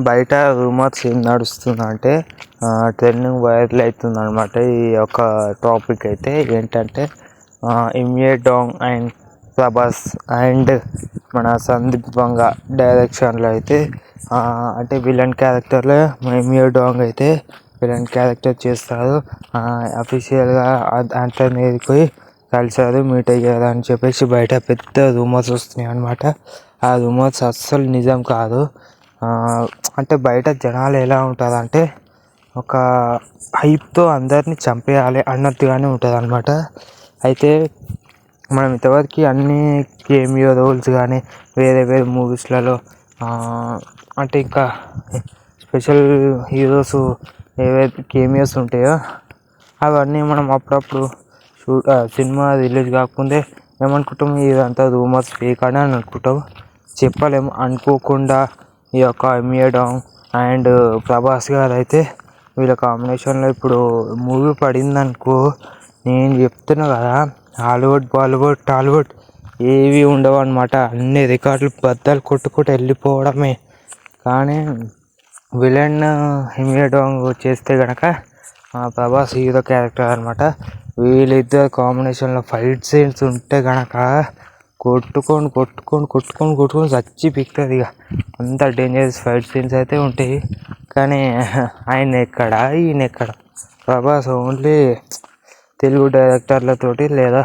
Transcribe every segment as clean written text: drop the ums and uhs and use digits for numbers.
బయట రూమర్స్ ఏం నడుస్తుందంటే trending viral అవుతుంది అనమాట. ఈ యొక్క టాపిక్ అయితే ఏంటంటే ఇమ్ఏ డాంగ్ అండ్ ప్రభాస్ అండ్ మన సందీప్ వంగ డైరెక్షన్లో అయితే అంటే విలన్ క్యారెక్టర్లో ఇమ్ఏ డాంగ్ అయితే విలన్ క్యారెక్టర్ చేస్తారు. అఫీషియల్గా అంటనే పోయి కలిసారు, మీట్ అయ్యారు అని చెప్పేసి బయట పెద్ద రూమర్స్ వస్తున్నాయి అనమాట. ఆ రూమర్స్ అస్సలు నిజం కాదు. అంటే బయట జనాలు ఎలా ఉంటారంటే ఒక హైప్తో అందరినీ చంపేయాలి అన్నట్టుగానే ఉంటుంది అనమాట. అయితే మనం ఇంతవరకు అన్ని కేమియో రోల్స్ కానీ వేరే వేరే మూవీస్లలో అంటే ఇంకా స్పెషల్ హీరోస్ ఏవైతే కేమియోస్ ఉంటాయో అవన్నీ మనం అప్పుడప్పుడు సినిమా రిలీజ్ కాకముందే ఏమనుకుంటాం, ఇదంతా రూమర్స్ ఫేక్ అని అనుకుంటాం. చెప్పలేము. అనుకోకుండా ఈ యొక్క ఇమ్ఏ డాంగ్ అండ్ ప్రభాస్ గారు అయితే వీళ్ళ కాంబినేషన్లో ఇప్పుడు మూవీ పడిందనుకో, నేను చెప్తున్నా కదా, హాలీవుడ్ బాలీవుడ్ టాలీవుడ్ ఏవి ఉండవు అనమాట. అన్ని రికార్డులు బద్దలు కొట్టుకుంటూ వెళ్ళిపోవడమే. కానీ విలన్ ఇమ్ఏ డాంగ్ చేస్తే కనుక ప్రభాస్ హీరో క్యారెక్టర్ అనమాట. వీళ్ళిద్దరు కాంబినేషన్లో ఫైట్ సీన్స్ ఉంటే కనుక కొట్టుకొని చచ్చి పిక్తుంది. ఇక అంత డేంజరస్ ఫైట్ సీన్స్ అయితే ఉంటాయి. కానీ ఆయన ఎక్కడ ఈయన ఎక్కడ? ప్రభాస్ ఓన్లీ తెలుగు డైరెక్టర్లతోటి లేదా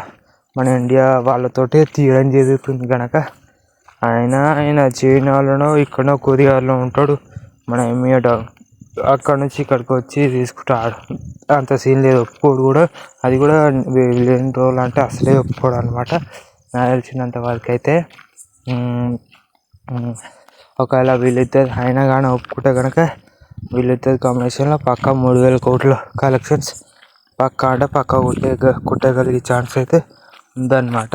మన ఇండియా వాళ్ళతోటి తీయడం జరుగుతుంది కనుక ఆయన చైనాలోనో ఇక్కడనో కొరియాలో ఉంటాడు. మన ఇమ్ఏ డాంగ్ అక్కడ నుంచి ఇక్కడికి వచ్చి తీసుకుంటాడు. అంత సీన్ లేదు. ఒప్పుకోడు కూడా. అది కూడా విలన్ రోల్ అంటే అసలే ఒప్పుకోడు అనమాట. నాకు తెలిసినంత వరకు అయితే ఒకవేళ వీళ్ళిద్దరు అయినా కానీ ఒప్పుకుంటే కనుక వీళ్ళిద్దరు కాంబినేషన్లో పక్కా 3,000 కోట్ల కలెక్షన్స్ పక్కా అంటే పక్కా కొట్టగలిగే ఛాన్స్ అయితే ఉందన్నమాట.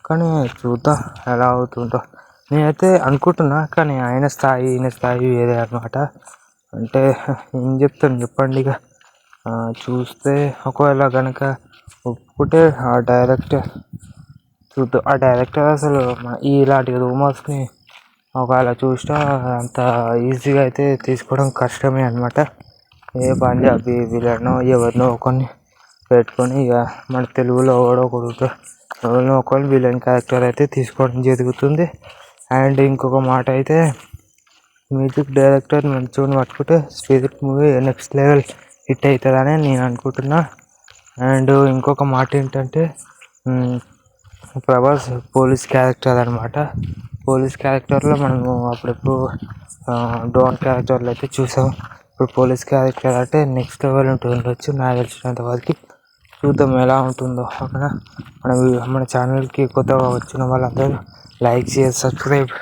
కానీ చూద్దాం ఎలా అవుతుందో. నేనైతే అనుకుంటున్నా, కానీ ఆయన స్థాయి ఈయన స్థాయి వేరే అనమాట. అంటే ఏం చెప్తాను చెప్పండి. ఇక చూస్తే ఒకవేళ కనుక ఒప్పుకుంటే ఆ డైరెక్టర్ చూద్దాం. ఆ డైరెక్టర్ అసలు ఇలాంటి రూమర్స్ని ఒకవేళ చూసినా అంత ఈజీగా అయితే తీసుకోవడం కష్టమే అనమాట. ఏ పంజాబీ విలనో ఎవరినో ఒకరిని పెట్టుకొని ఇక మన తెలుగులో ఎవరినో ఒకరిని విలన్ క్యారెక్టర్ అయితే తీసుకోవడం జరుగుతుంది. అండ్ ఇంకొక మాట అయితే మ్యూజిక్ డైరెక్టర్ మంచిగా పట్టుకుంటే spirit movie next level hit అవుతుందని నేను అనుకుంటున్నా. అండ్ ఇంకొక మాట ఏంటంటే ప్రభాస్ పోలీస్ క్యారెక్టర్ అనమాట. పోలీస్ క్యారెక్టర్లో మనము అప్పుడప్పుడు డాన్ క్యారెక్టర్లో అయితే చూసాం. ఇప్పుడు పోలీస్ క్యారెక్టర్ అంటే నెక్స్ట్ లెవెల్ ఉండొచ్చు నాకు తెలిసినంత వరకు. చూద్దాం ఎలా ఉంటుందో. ఓకేనా? మన ఛానల్కి కొత్తగా వచ్చిన వాళ్ళందరూ లైక్, షేర్, సబ్స్క్రైబ్